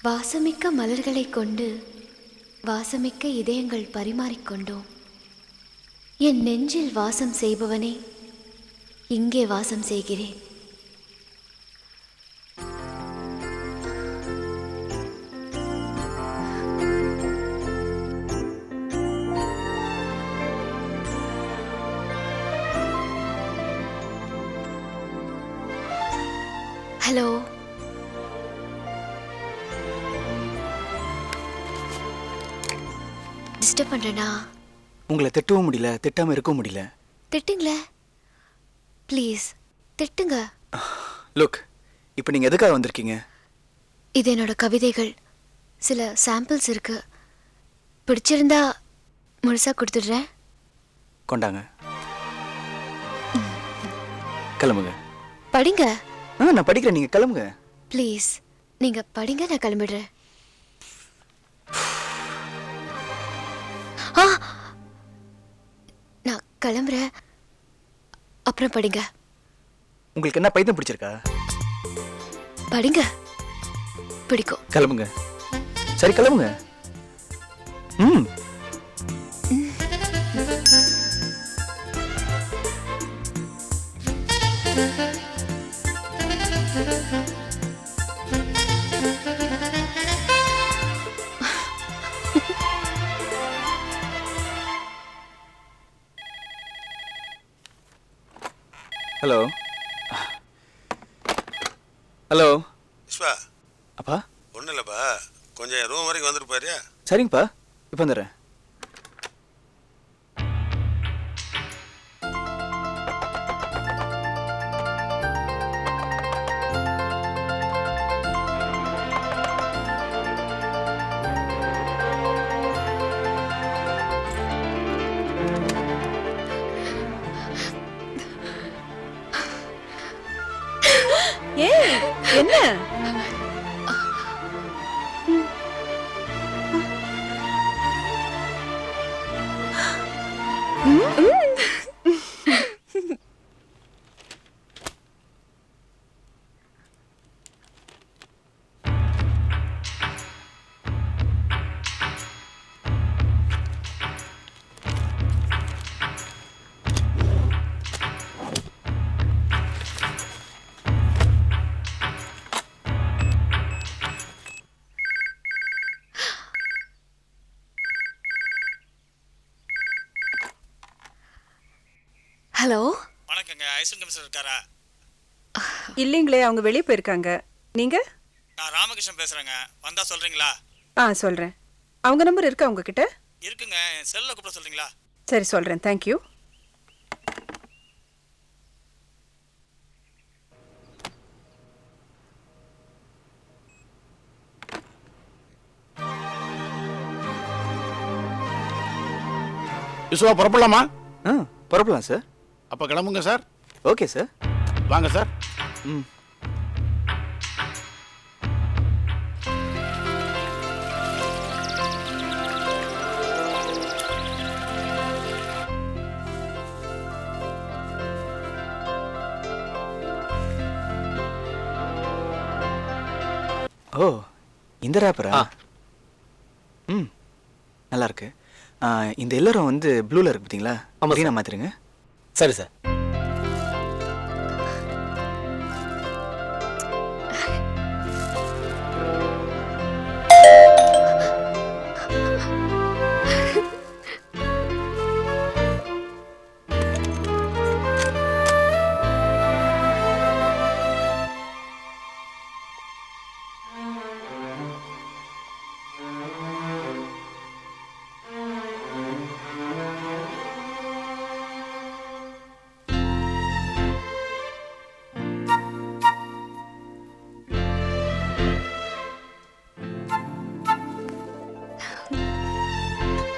வாசமிக்க மலர்களை கொண்டு வாசமிக்க இதயங்கள் பரிமாறிக்கொண்டோம். என் நெஞ்சில் வாசம் செய்பவனே, இங்கே வாசம் செய்கிறேன். ஹலோ, டிஸ்டர்ப் பண்றேனா? உங்களை திட்டவும் முடியல, திட்டாம இருக்கவும் முடியல. திட்டுங்களே ப்ளீஸ், திட்டுங்க. லுக், இப்போ நீங்க எதுக்காக வந்திருக்கீங்க? இது என்னோட கவிதைகள், சில சாம்பிள்ஸ் இருக்கு. பிடிச்சிருந்தா முழுசா கொடுத்துடுறேன். கொண்டாங்க, கிளம்புங்க. படிங்க. நான் படிக்கிறேன், நீங்க கிளம்புங்க. ப்ளீஸ், நீங்க படிங்க, நான் கிளம்பிடுறேன். நான் கிளம்புறேன், அப்புறம் படிங்க. உங்களுக்கு என்ன பைத்தியம் பிடிச்சிருக்கா? படிங்க, பிடிக்கும். கிளம்புங்க. சரி கிளம்புங்க. ம். Hello hello Viswa. அப்பா. ஒன்றும் இல்லைப்பா, கொஞ்சம் ரூம் வரைக்கும் வந்துட்டு போறியா? சரிங்கப்பா, இப்போ வந்துடுறேன். என்ன? ஹலோ, வணக்கங்க. ஐசன் கமிஷனர் இருக்காரா? இல்லைங்களே, அவங்க வெளியே போயிருக்காங்க. நீங்க? நான் ராமகிருஷ்ணன் பேசுறேங்க. வந்தா சொல்றீங்களா? சொல்றேன். அவங்க நம்பர் இருக்கா உங்ககிட்ட? இருக்குங்க. செல்ல கூப்பிட சொல்றீங்களா? சரி சொல்றேன். தேங்க்யூ. விஸ்வா, புறப்படலாமா? புறப்படலாம் சார். அப்போ கிளம்புங்க சார். Okay sir. வாங்க சார். ம். ஓ, இந்த ரேப்பரா? ம், நல்லா இருக்கு. இந்த எல்லாரும் வந்து ப்ளூல இருக்கு பார்த்தீங்களா? க்ரீனா மாத்திருங்க. சரி சார்.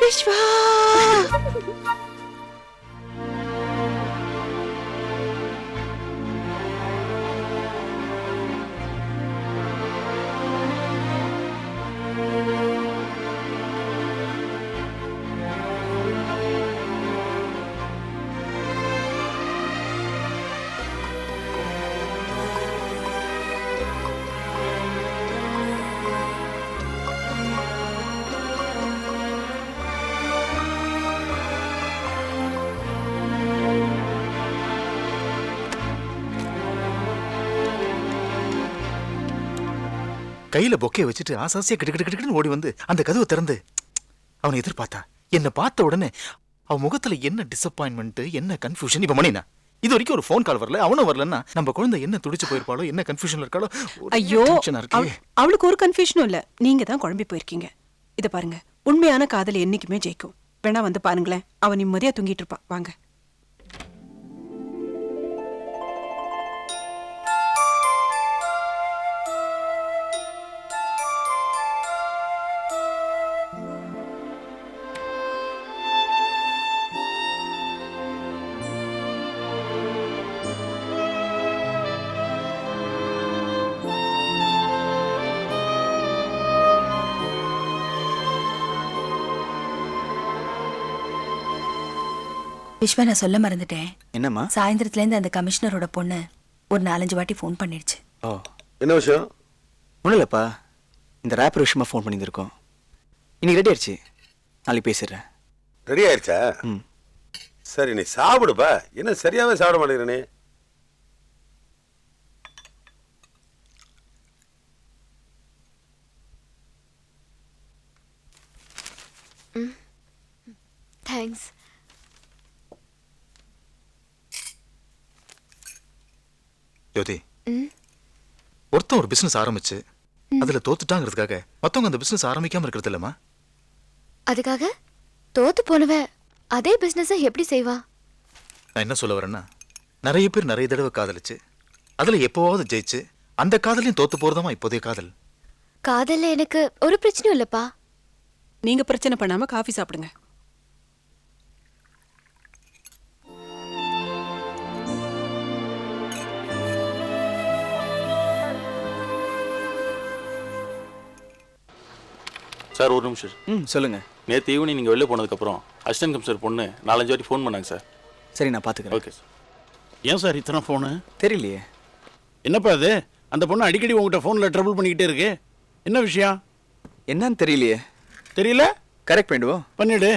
விஸ்வா, கையில பொக்கையை வச்சுட்டு ஆசாசியா கிட்டு ஓடி வந்து அந்த கதவை திறந்து அவனை எதிர்பார்த்தா. என்ன பார்த்த உடனே அவன் முகத்துல என்ன டிசப்பாயின்மெண்ட், என்ன கன்ஃபியூஷன். இப்ப மணினா இது வரைக்கும் ஒரு ஃபோன் கால் வரல, அவனும் வரலன்னா நம்ம குழந்தை என்ன துடிச்சு போயிருப்பாளோ, என்ன கன்ஃபியூஷன்ல இருக்காளோ. ஐயோ, இருக்கு. அவளுக்கு ஒரு கன்ஃபியூஷனும் இல்ல, நீங்க தான் குழம்பி போயிருக்கீங்க. இத பாருங்க, உண்மையான காதல் என்னைக்குமே ஜெயிக்கும். வேணா வந்து பாருங்களேன், அவன் நிம்மதியா தூங்கிட்டு இருப்பான். வாங்க. விஸ்வா, நான் சொல்ல மறந்துட்டேன். என்னம்மா? சாயந்தரத்துல இருந்து அந்த கமிஷனரோட பொண்ணு ஒரு 4-5 வாட்டி ஃபோன் பண்ணிடுச்சு. ஓ, என்ன விஷயம்? ஒன்றும் இல்லைப்பா, இந்த ரேப்பர் விஷயமா ஃபோன் பண்ணியிருக்கோம். இன்னைக்கு ரெடி ஆயிடுச்சு, நாளைக்கு பேசிடுறேன். ரெடி ஆயிடுச்சா? ம். சரி, நீ சாப்பிடுப்பா. என்ன சரியாவே சாப்பிட மாட்டேங்கிற நீ? தேங்க்ஸ். ஜோதி, ம். ஒருத்தன் ஒரு பிசினஸ் ஆரம்பிச்சு அதுல தோத்துட்டாங்கிறதுக்காக மத்தவங்க அந்த பிசினஸ் ஆரம்பிக்காம இருக்கிறது இல்லம்மா. அதுக்காக தோத்து போனவ அதே பிசினஸ எப்படி செய்வா? நான் என்ன சொல்ல வரேன்னா, நிறைய பேர் நிறைய தடவை காதலிச்சு அதுல எப்போவாவது ஜெயிச்சு அந்த காதலையும் தோத்து போறதாமா இப்போதைய காதல். காதல்ல எனக்கு ஒரு பிரச்சனையும் இல்லப்பா. நீங்க பிரச்சனை பண்ணாம காஃபி சாப்பிடுங்க. சார் ஒரு நிமிஷம். ம், சொல்லுங்க. நேற்று ஈவினிங் நீங்கள் வெளில போனதுக்கப்புறம் அசிஸ்டன்ட் கமிஷனர் பொண்ணு 4-5 வாட்டி ஃபோன் பண்ணாங்க சார். சரி, நான் பார்த்துக்கிறேன். Okay sir. ஏன் சார் இத்தனை ஃபோனு? தெரியலையே. என்னப்பா அது? அந்த பொண்ணு அடிக்கடி உங்ககிட்ட ஃபோனில் ட்ரபிள் பண்ணிக்கிட்டே இருக்கு. என்ன விஷயம்? என்னன்னு தெரியலையே. தெரியல? கரெக்ட் பண்ணிடுவோம். பண்ணிடு.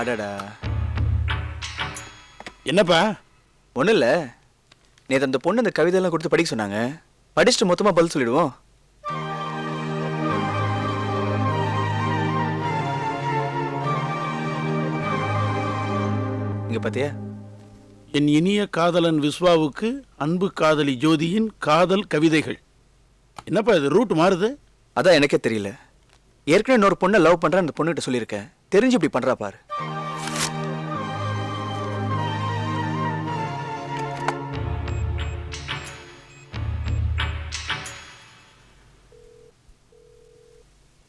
அடடா, என்னப்பா? ஒன்றும் இல்லை, நேற்று அந்த பொண்ணு அந்த கவிதையெல்லாம் கொடுத்து படிக்க சொன்னாங்க. படிச்சுட்டு மொத்தமாக பதில் சொல்லிடுவோம். இங்க பாத்தியா? என் இனிய காதலன் விஸ்வாவுக்கு அன்பு காதலி ஜோதியின் காதல் கவிதைகள். என்னப்பா இது ரூட் மாறுது? அதான் எனக்கே தெரியல. ஏற்கனவே இன்னொரு பொண்ணை லவ் பண்றேன் அந்த பொண்ணுகிட்ட சொல்லியிருக்கேன். தெரிஞ்சு இப்படி பண்றா பாரு.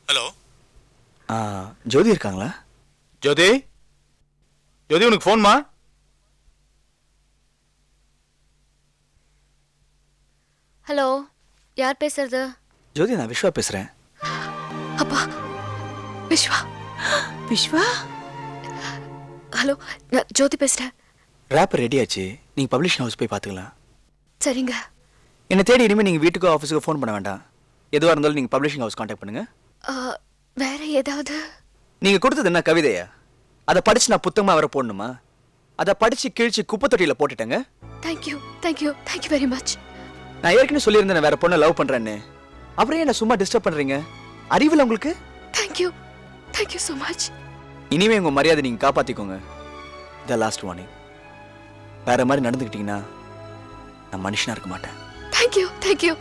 ஹலோ, ஜோதி இருக்காங்களா? ஜோதி, ஜோதி உனக்கு ஃபோன்மா? ஹலோ, யார் பேசுறது? ஜோதி, நான் விஸ்வா பேசுறேன். அப்பா, விஸ்வா. விஸ்வா, ஹலோ, நான் ஜோதி பேசுறேன். ரேப்பர் ரெடி ஆச்சு, நீங்க பப்ளிஷிங் ஹவுஸ் போய் பார்த்துக்கலாம். சரிங்க. என்னை தேடி இனிமேல் நீங்கள் வீட்டுக்கோ ஆஃபீஸுக்கோ ஃபோன் பண்ண வேண்டாம். எதுவாக இருந்தாலும் நீங்கள் பப்ளிஷிங் ஹவுஸ் காண்டாக்ட் பண்ணுங்க. வேற ஏதாவது? நீங்கள் கொடுத்தது என்ன கவிதையா? அதை படித்து நான் புத்தகமாக வர போடணுமா? அதை படித்து கிழிச்சு குப்பை தொட்டியில் போட்டுட்டேங்க. Thank you, thank you, thank you very much. நான் ஏற்கனவே சொல்லியிருந்தேன் வேற பொண்ணை லவ் பண்ணுறேன்னு. அப்புறம் என்ன சும்மா டிஸ்டர்ப் பண்ணுறீங்க? அறிவில் உங்களுக்கு? Thank you, thank you so much. இனிமே உங்கள் மரியாதை நீங்கள் காப்பாற்றிக்கோங்க. The last warning. வேற மாதிரி நடந்துக்கிட்டீங்கன்னா நான் மனுஷனாக இருக்க மாட்டேன். Thank you, thank you.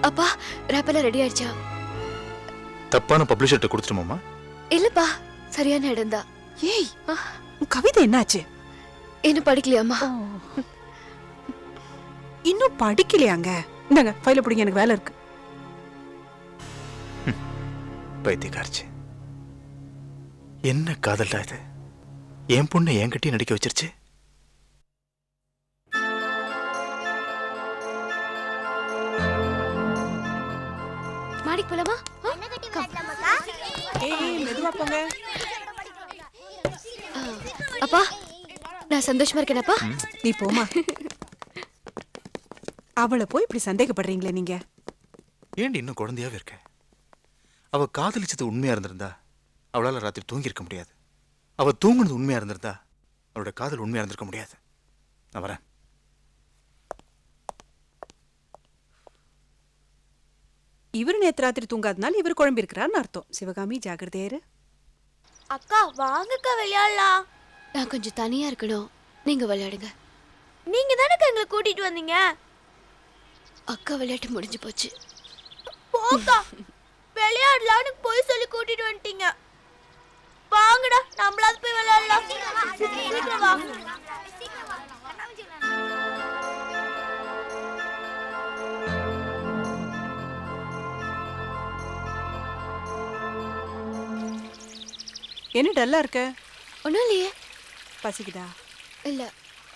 அப்பா, ரேப்பெல்லாம் ரெடி ஆயிடுச்சா? தப்பான பப்ளிஷர்ட்ட கொடுத்துட்டோமா? இல்லப்பா, சரியான இடம் தான். ஏய், உன் கவிதை என்னாச்சு? இன்னும் படிக்கலையாம்மா? இன்னும் படிக்கலையாங்க? இந்தாங்க ஃபைல பிடிங்க, எனக்கு வேலை இருக்கு. பைத்தியக்காரச்சு, என்ன காதல்டா இது? என் பொண்ணை என்கிட்டயே நடிக்க வச்சிருச்சு. மாடிக்கு போலாமா? ஏய், மெதுவா போங்க. அப்பா, நான் சந்தோஷமா இருக்கேனப்பா. நீ போமா. அவளை போய் இப்படி சந்தேகப்படுறீங்களே நீங்க? ஏண்டி இன்னும் குழந்தையாவே இருக்க? அவ காதலிச்சது உண்மையா இருந்திருந்தா அவளால ராத்திரி தூங்கி இருக்க முடியாது. அவ தூங்குனது உண்மையா இருந்திருந்தா அவளோட காதல் உண்மையா இருந்திருக்க முடியாது. நான் வரேன். இவரு நேத்து ராத்திரி தூங்காதனால இவர் குழம்பி இருக்கிறான்னு அர்த்தம். சிவகாமி ஜாகிரதையாரு. அக்கா வாங்கக்கா விளையாடலாம். நான் கொஞ்சம் தனியா இருக்கணும், நீங்க விளையாடுங்க. நீங்க தானே எங்களை கூட்டிட்டு வந்தீங்க. அக்கா விளையாட்டு முடிஞ்சு போச்சு. போக்கா விளையாடலான்னு போய் சொல்லி கூட்டிட்டு வந்துட்டீங்க. வாங்கடா நம்மளாவது போய் விளையாடலாம். சீக்கிரம் வா. என்ன டல்லா இருக்க? ஒன்றும் இல்லையே. பசிக்குதா? இல்ல.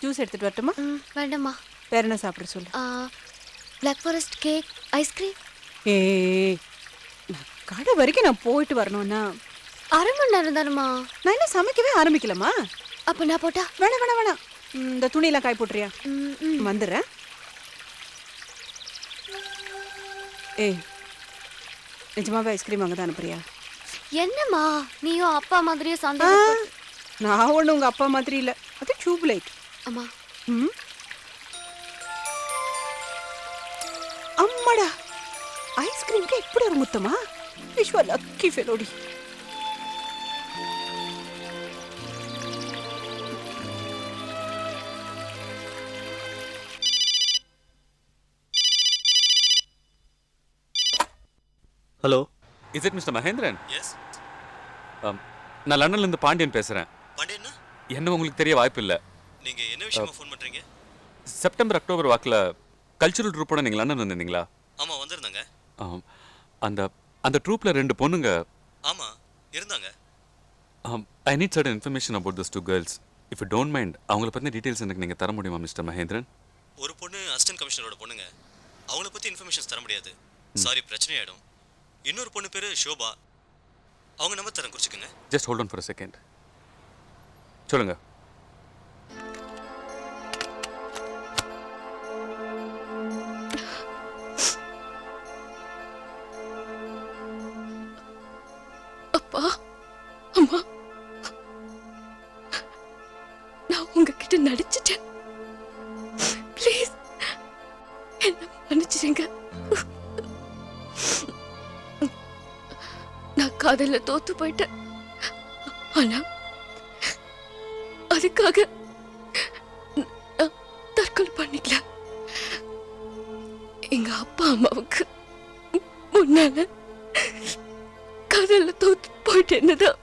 ஜூஸ் எடுத்துட்டு வரட்டுமா? வேண்டாம்மா. வேற என்ன சாப்பிட சொல்லு. Black forest cake, ice cream. ஏய், கடை வரைக்கும் நான் போயிட்டு வரணும்னா 1/2 மணி நேரம் தானம்மா. நான் என்ன சமைக்கவே ஆரம்பிக்கலாமா? அப்ப நான் போட்டா? வேணாம் வேணாம் வேணாம். இந்த துணியெல்லாம் காய போட்டுறியா? வந்துடுறேன். ஏய், நிஜமாவே ஐஸ்கிரீம் அங்கே தான் அனுப்புறியா? என்னம்மா நீயும் அப்பா மாதிரியே சண்டை? நான் ஒண்ணு உங்க அப்பா மாதிரி இல்ல, அது டியூப் லைட். அம்மா. அம்மாடா, ஐஸ்கிரீம்க்கு இப்படி ஒரு முத்தமா? விஷ்வா லக்கி ஃபெலோடி. Hello, is it mister Mahendran? Yes. நான் லண்டன்ல இருந்து பாண்டியன் பேசுறேன். பாண்டியன் என்ன உங்களுக்கு தெரிய வாய்ப்பு இல்லை. நீங்க என்ன விஷயமா ஃபோன் பண்றீங்க? செப்டம்பர் அக்டோபர் வாக்கில் கல்ச்சுரல் ட்ரூப்போட நீங்கள் லண்டன் வந்திருந்தீங்களா? ஆமா வந்திருந்தாங்க. அந்த அந்த ட்ரூப்ல 2 பொண்ணுங்க. ஆமா இருந்தாங்க. I need certain information about this 2 girls. If you don't mind அவங்கள பற்றின டீட்டெயில்ஸ் எனக்கு நீங்கள் தர முடியுமா மிஸ்டர் மகேந்திரன்? ஒரு பொண்ணு அசிஸ்டன்ட் கமிஷனரோட பொண்ணுங்க. அவங்கள பத்தி இன்ஃபர்மேஷன்ஸ் தர முடியாது. சாரி, பிரச்சனை ஆயிடும். இன்னொரு பொண்ணு பேரு ஷோபா. அவங்க நம்பர் தரேன், குறிச்சுக்கங்க. Just hold on for a second. சொல்லுங்க. அப்பா, அம்மா, நான் உங்ககிட்ட நடிச்சிட்டேன். ப்ளீஸ் என்ன மன்னிச்சிடுங்க. நான் காதல்ல தோத்து போயிட்டேன். ஆனா அதுக்காக நான் தற்கொலை பண்ணிக்கல. எங்க அப்பா அம்மாவுக்கு முன்னால காதல்ல தோத்து போயிட்டு என்னதான்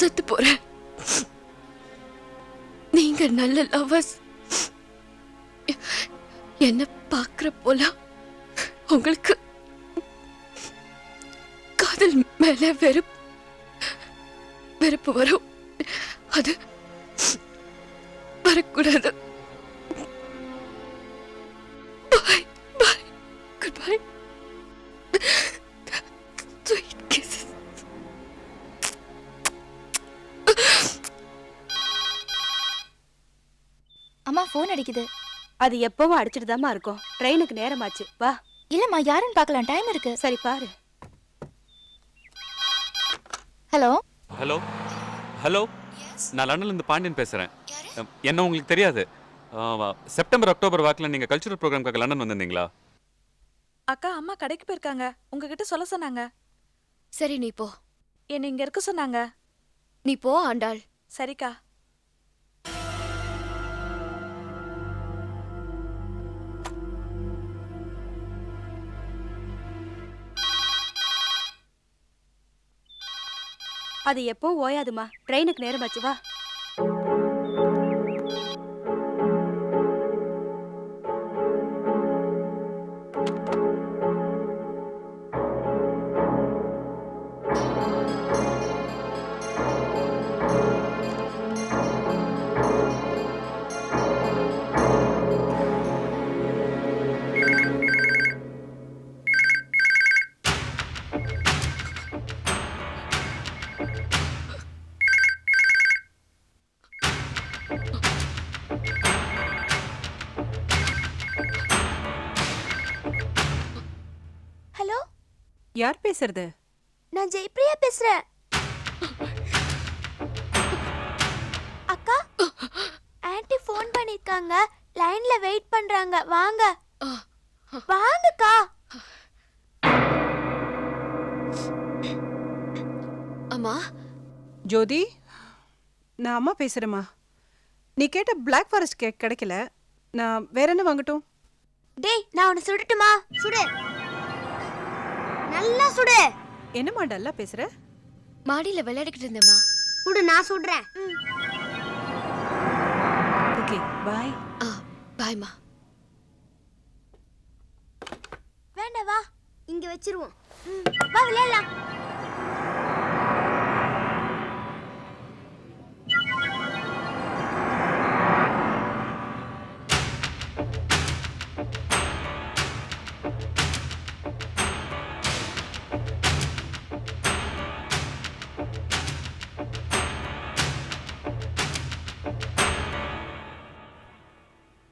சத்து போறேன். நீங்க நல்ல லவர்ஸ். என்ன பாக்குற போல உங்களுக்கு காதல் மேல வெறுப்பு வரும். அது வரக்கூடாது. பாய் பாய், குட் பை. Sweet kisses. அம்மா ஃபோன் அடிக்குது. அது எப்பவும் அடிச்சிட்டு தாமா இருக்கும். ட்ரெயினுக்கு நேரமாச்சு, வா. இல்லம்மா, யாருன்னு பார்க்கலாம், டைம் இருக்கு. சரி பாரு. ஹலோ ஹலோ ஹலோ, நான் லண்டன்ல இருந்து பாண்டியன் பேசுறேன். என்ன உங்களுக்கு தெரியாது? செப்டம்பர் அக்டோபர் வாக்கில் நீங்கள் கல்ச்சுரல் ப்ரோக்ராம்காக லண்டன் வந்திருந்தீங்களா? அக்கா, அம்மா கடைக்கு போயிருக்காங்க, உங்ககிட்ட சொல்ல சொன்னாங்க. சரி நீ போ. என்ன இங்க இருக்க சொன்னாங்க. நீ போ ஆண்டாள். சரிக்கா. அது எப்போ ஓயாதுமா. ட்ரெயினுக்கு நேரமாச்சு, வா. ஹலோ, யார் பேசுறது? நான் ஜெயப்பிரியா பேசுறேன். அக்கா, ஆன்ட்டி இருக்காங்க, லைன்ல வெயிட் பண்றாங்க. வாங்க வாங்கக்கா. அம்மா ஜோதி, நான் அம்மா பேசுறேம்மா. நீ கேட்ட பிளாக் ஃபாரஸ்ட் கேக் கிடைக்கல, நான் வேற என்ன வாங்கட்டும்? டேய், நான் உன்னை சுடட்டுமா? சுடு, நல்லா சுடு. என்னம்மா டல்லா பேசுற? மாடியில விளையாடிக்கிட்டு இருந்தேம்மா. சுடு, நான் சுடுறேன். ஓகே, பாய். பாய்மா. வேண்டாம், வா இங்க வச்சிருவோம். வா விளையாடலாம்.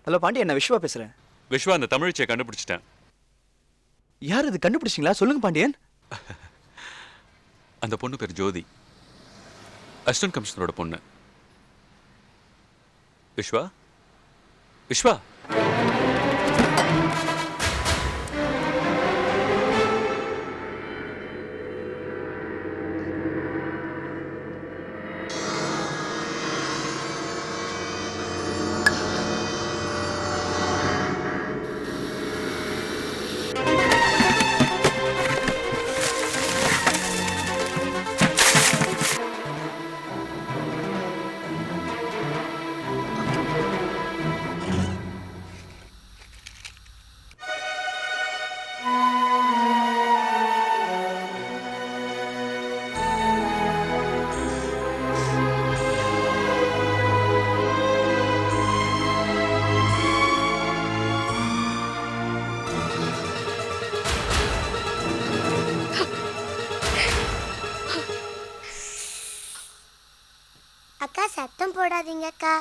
ஹலோ பாண்டியன், நான் விஸ்வா பேசுறேன். விஸ்வா, அந்த தமிழ்ச்சியை கண்டுபிடிச்சிட்டேன். யார் இது? கண்டுபிடிச்சிங்களா? சொல்லுங்க பாண்டியன். அந்த பொண்ணு பேர் ஜோதி, அசிஸ்டன்ட் கமிஷனரோட பொண்ணு. விஸ்வா, விஸ்வா. அக்கா, சத்தம் போடாதீங்க அக்கா.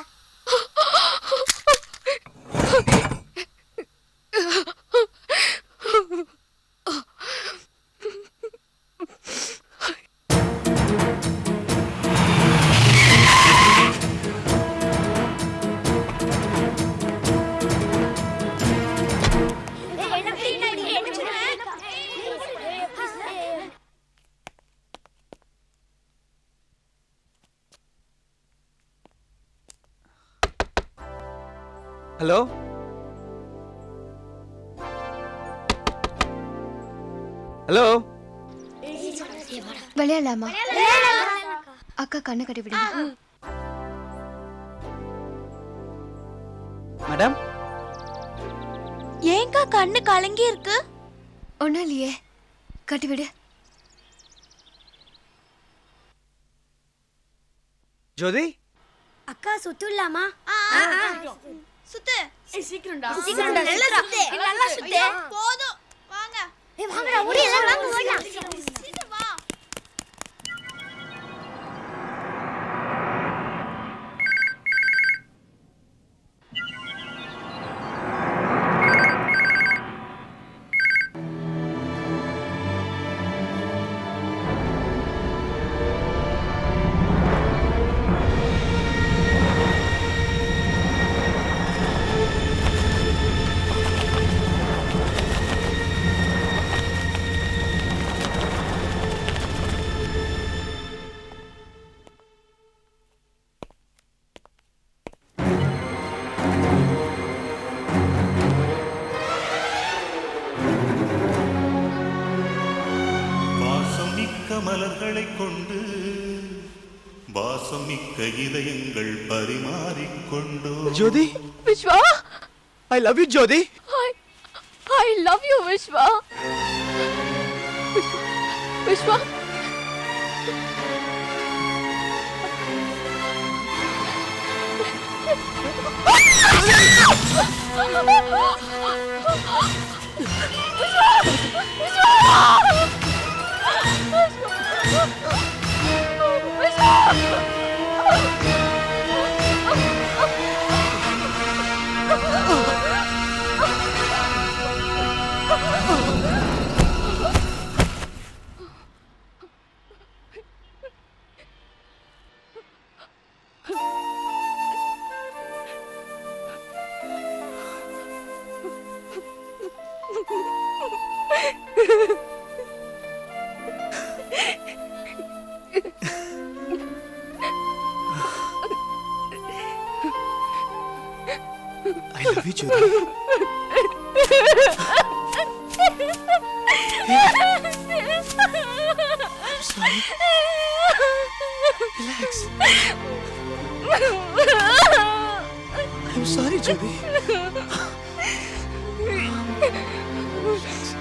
Hello, hello. விளையாடலாமா? அக்கா கண்ணை கட்டி விடுங்க. மேடம், ஏங்கா கண்ணு கலங்கி இருக்கு? ஒண்ணும் இல்லையே, கட்டி விடு. ஜோதி. அக்கா சுத்துலாமா? சுத்து. சீக்கிரம்டா. சீக்கிரம்டா. நல்லா சுத்து. நல்லா சுத்து. போதும். வாங்க. வாங்கடா, ஓடி எல்லாம் வாங்க ஓடலாம். சீக்கிரம் வா. மலர்களை கொண்டு வாசமிக்க இதயங்கள் பரிமாறிக்கொண்டோ. ஜோதி. Vishwa, I love you, Jothi. I love you, Vishwa. Vishwa. love you, Jyoti. I'm sorry. Relax. I'm sorry, Jyoti. Relax.